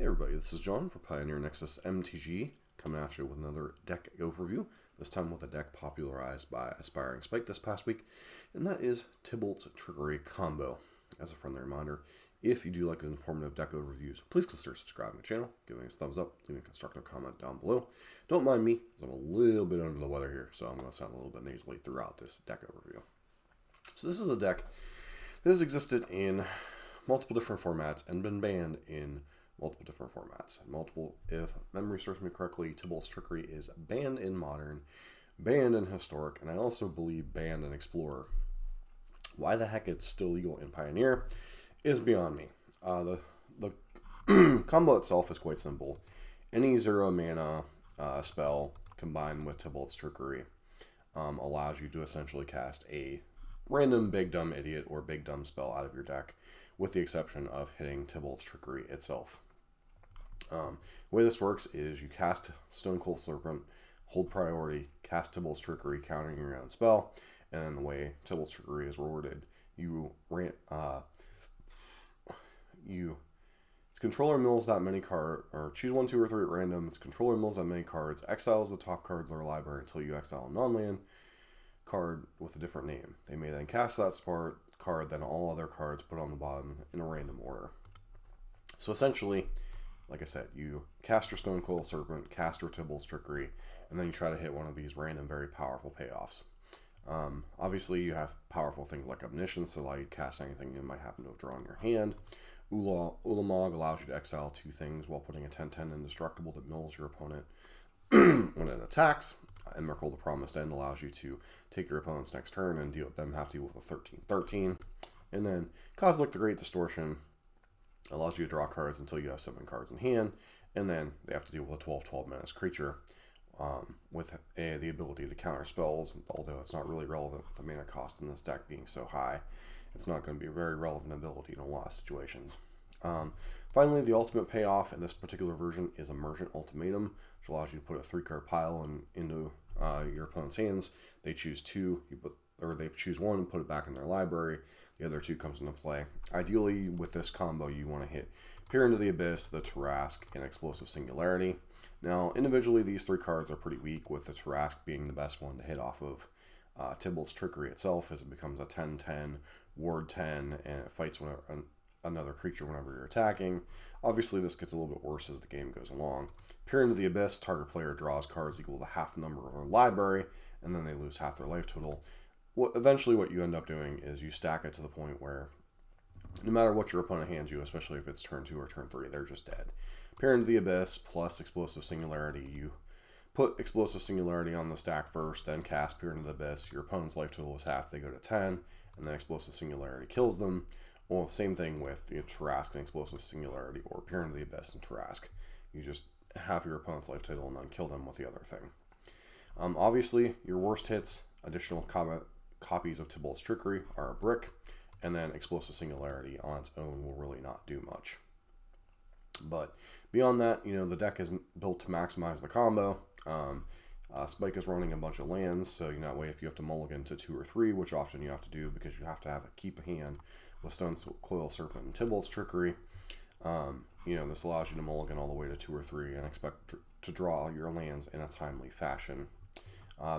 Hey everybody, this is John for Pioneer Nexus MTG, coming at you with another deck overview, this time with a deck popularized by Aspiring Spike this past week, and that is Tibalt's Trickery combo. As a friendly reminder, if you do like these informative deck overviews, please consider subscribing to the channel, giving us a thumbs up, leaving a constructive comment down below. Don't mind me, as I'm a little bit under the weather here, so I'm going to sound a little bit nasally throughout this deck overview. So this is a deck that has existed in multiple different formats and been banned in multiple different formats. If memory serves me correctly, Tibalt's Trickery is banned in Modern, banned in Historic, and I also believe banned in Explorer. Why the heck it's still legal in Pioneer is beyond me. The combo itself is quite simple. Any 0 mana spell combined with Tibalt's Trickery allows you to essentially cast a random Big Dumb Idiot or Big Dumb spell out of your deck, with the exception of hitting Tibalt's Trickery itself. The way this works is you cast Stonecold Serpent, hold priority, cast Tibalt's Trickery, countering your own spell, and then the way Tibalt's Trickery is rewarded, its controller mills that many cards, or choose 1, 2, or 3 at random. Its controller mills that many cards, exiles the top cards of their library until you exile a non-land card with a different name. They may then cast that card, then all other cards put on the bottom in a random order. So essentially, like I said, you cast your Stonecold Serpent, cast your Tibalt's Trickery, and then you try to hit one of these random, very powerful payoffs. Obviously, you have powerful things like Omniscience to allow you to cast anything you might happen to have drawn in your hand. Ulamog allows you to exile 2 things while putting a 10/10 indestructible that mills your opponent when it attacks. Emrakul the Promised End allows you to take your opponent's next turn and have to deal with a 13/13. And then Kozilek the Great Distortion allows you to draw cards until you have 7 cards in hand, and then they have to deal with a 12/12 menace creature with the ability to counter spells. Although it's not really relevant with the mana cost in this deck being so high, it's not going to be a very relevant ability in a lot of situations. Finally, the ultimate payoff in this particular version is Emergent Ultimatum, which allows you to put a 3-card pile into your opponent's hands. They choose 2, they choose 1 and put it back in their library. The other 2 comes into play. Ideally, with this combo, you want to hit Peer into the Abyss, the Tarrasque, and Explosive Singularity. Now, individually, these 3 cards are pretty weak, with the Tarrasque being the best one to hit off of Tibalt's Trickery itself, as it becomes a 10/10, ward 10, and it fights another creature whenever you're attacking. Obviously, this gets a little bit worse as the game goes along. Peer into the Abyss, target player draws cards equal to half the number of their library, and then they lose half their life total. Eventually, what you end up doing is you stack it to the point where no matter what your opponent hands you, especially if it's turn 2 or turn 3, they're just dead. Peer into the Abyss plus Explosive Singularity. You put Explosive Singularity on the stack first, then cast Peer into the Abyss. Your opponent's life total is half, they go to 10, and then Explosive Singularity kills them. Well, same thing with Tarrasque and Explosive Singularity, or Peer into the Abyss and Tarrasque. You just have your opponent's life total and then kill them with the other thing. Obviously, your worst hits, additional copies of Tibalt's Trickery, are a brick, and then Explosive Singularity on its own will really not do much. But beyond that, the deck is built to maximize the combo. Spike is running a bunch of lands, so that way if you have to mulligan to 2 or 3, which often you have to do because you have to keep a hand with Stonecold Serpent and Tibalt's Trickery, this allows you to mulligan all the way to 2 or 3 and expect to draw your lands in a timely fashion.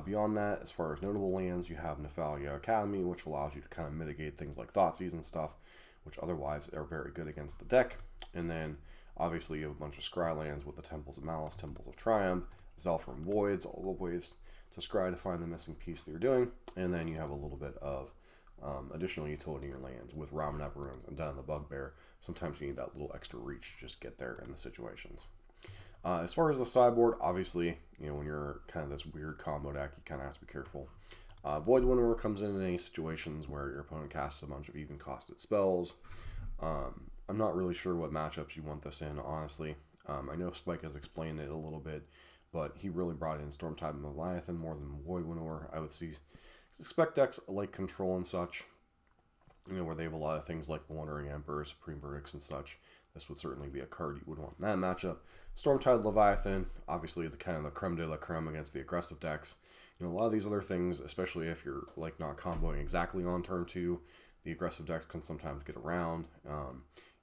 Beyond that, as far as notable lands, you have Nephalia Academy, which allows you to kind of mitigate things like Thoughtseize and stuff, which otherwise are very good against the deck. And then, obviously, you have a bunch of Scry lands with the Temples of Malice, Temples of Triumph, Zhalfirim Voids, all the ways to Scry to find the missing piece that you're doing. And then you have a little bit of additional utility in your lands with Ramunap Ruins and Den of the Bugbear. Sometimes you need that little extra reach to just get there in the situations. As far as the sideboard, obviously, when you're kind of this weird combo deck, you kind of have to be careful. Void Winnower comes in any situations where your opponent casts a bunch of even-costed spells. I'm not really sure what matchups you want this in, honestly. I know Spike has explained it a little bit, but he really brought in Stormtide and Leviathan more than Void Winnower. I would expect decks like Control and such, where they have a lot of things like the Wandering Emperor, Supreme Verdicts and such. This would certainly be a card you would want in that matchup. Stormtide Leviathan, obviously the kind of the creme de la creme against the aggressive decks. A lot of these other things, especially if you're not comboing exactly on turn 2, the aggressive decks can sometimes get around.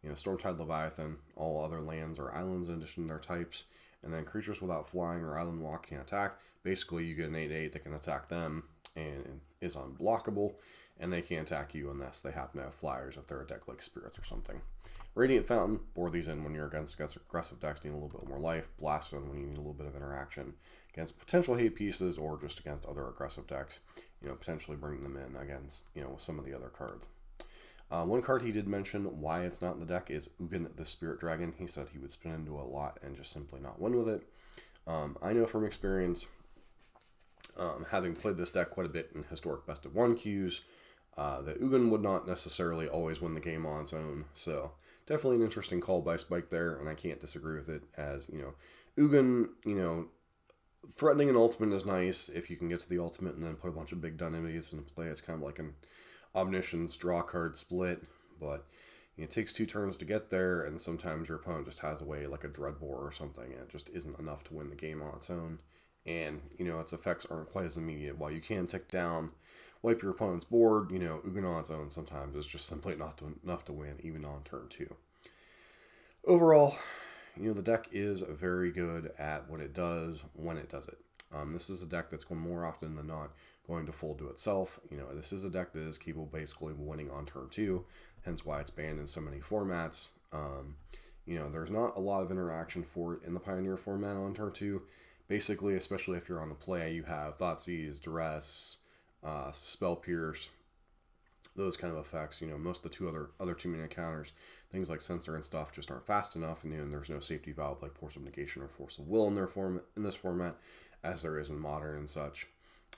Stormtide Leviathan, all other lands or islands in addition to their types, and then creatures without flying or island walk can attack. Basically, you get an 8/8 that can attack them and is unblockable, and they can't attack you unless they happen to have flyers if they're a deck like Spirits or something. Radiant Fountain, board these in when you're against aggressive decks need a little bit more life. Blast them when you need a little bit of interaction against potential hate pieces or just against other aggressive decks. Potentially bring them in against, with some of the other cards. One card he did mention why it's not in the deck is Ugin the Spirit Dragon. He said he would spin into a lot and just simply not win with it. I know from experience, having played this deck quite a bit in historic best of 1 queues, that Ugin would not necessarily always win the game on its own. So definitely an interesting call by Spike there, and I can't disagree with it. As Ugin, threatening an ultimate is nice if you can get to the ultimate and then put a bunch of big done enemies into play. It's kind of like an Omniscience draw card split, but it takes 2 turns to get there, and sometimes your opponent just has a way like a Dreadbore or something, and it just isn't enough to win the game on its own. And its effects aren't quite as immediate. While you can tick down, wipe your opponent's board, Ugin on its own sometimes is just simply not enough to win, even on turn 2. Overall, the deck is very good at what it does when it does it. This is a deck that's going more often than not going to fold to itself. This is a deck that is capable basically of winning on turn 2, hence why it's banned in so many formats. There's not a lot of interaction for it in the Pioneer format on turn 2. Basically, especially if you're on the play, you have Thoughtseize, Duress, Spell Pierce, those kind of effects. Most of the other 2-mana counters, things like Censor and stuff, just aren't fast enough, and there's no safety valve like Force of Negation or Force of Will in this format, as there is in Modern and such.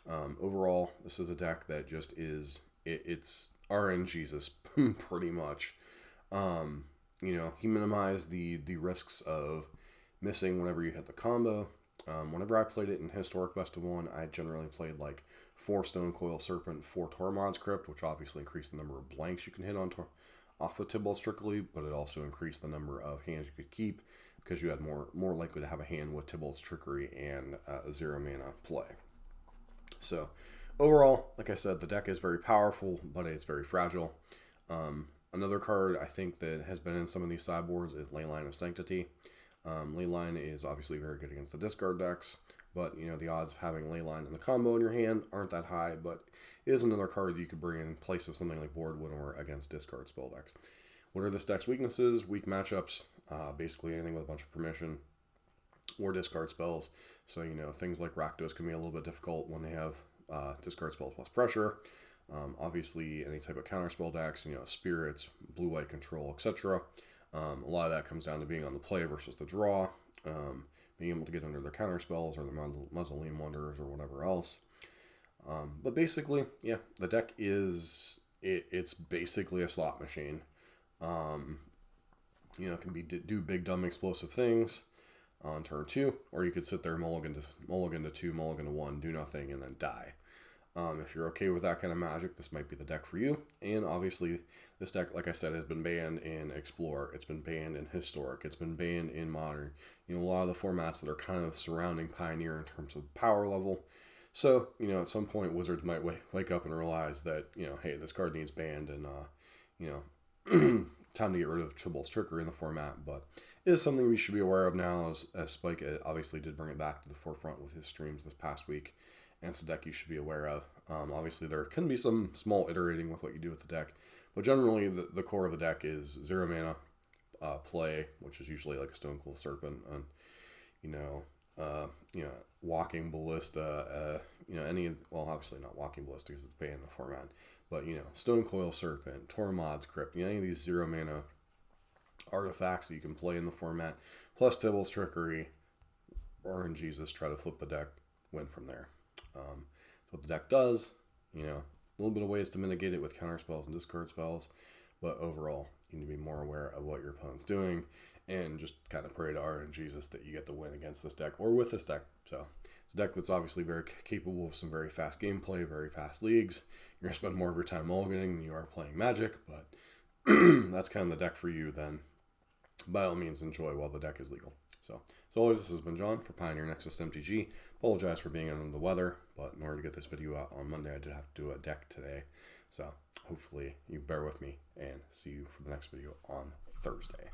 Overall, this is a deck that just is it's RNGesus pretty much. He minimized the risks of missing whenever you hit the combo. Whenever I played it in Historic Best of 1, I generally played like 4 Stonecoil Serpent, 4 Tormod's Crypt, which obviously increased the number of blanks you can hit off of Tibalt Trickery, but it also increased the number of hands you could keep because you had more likely to have a hand with Tibalt's Trickery and 0 mana play. So overall, like I said, the deck is very powerful, but it's very fragile. Another card I think that has been in some of these sideboards is Leyline of Sanctity. Leyline is obviously very good against the discard decks, but the odds of having Leyline in the combo in your hand aren't that high, but it is another card that you could bring in place of something like Void Winnower against discard spell decks. What are this deck's weaknesses? Weak matchups, basically anything with a bunch of permission or discard spells. So, things like Rakdos can be a little bit difficult when they have discard spells plus pressure. Obviously, any type of counterspell decks, Spirits, blue-white control, etc. A lot of that comes down to being on the play versus the draw, being able to get under their counterspells or their Mausoleum Wanderers or whatever else. But basically, yeah, the deck it's basically a slot machine. It can do big, dumb, explosive things on turn 2, or you could sit there mulligan to 2, mulligan to 1, do nothing, and then die. If you're okay with that kind of magic, this might be the deck for you. And obviously, this deck, like I said, has been banned in Explore. It's been banned in Historic. It's been banned in Modern. A lot of the formats that are kind of surrounding Pioneer in terms of power level. So, at some point, Wizards might wake up and realize that, hey, this card needs banned, and, time to get rid of Tibalt's Trickery in the format. But it is something we should be aware of now, as Spike obviously did bring it back to the forefront with his streams this past week. And it's a deck you should be aware of. Obviously, there can be some small iterating with what you do with the deck, but generally the core of the deck is 0 mana play, which is usually like a Stonecoil Serpent, and Walking Ballista, obviously not Walking Ballista because it's banned in the format, but Stonecoil Serpent, Tormod's Crypt, any of these 0 mana artifacts that you can play in the format, plus Tibalt's Trickery, RNGesus, try to flip the deck, win from there. That's what the deck does. A little bit of ways to mitigate it with counter spells and discard spells, but overall, you need to be more aware of what your opponent's doing and just kind of pray to RNGesus that you get the win against this deck or with this deck. So it's a deck that's obviously very capable of some very fast gameplay, very fast leagues. You're going to spend more of your time mulliganing than you are playing Magic, but that's kind of the deck for you then. By all means, enjoy while the deck is legal. So, as always, this has been John for Pioneer Nexus MTG. Apologize for being under the weather, but in order to get this video out on Monday, I did have to do a deck today. So hopefully you bear with me and see you for the next video on Thursday.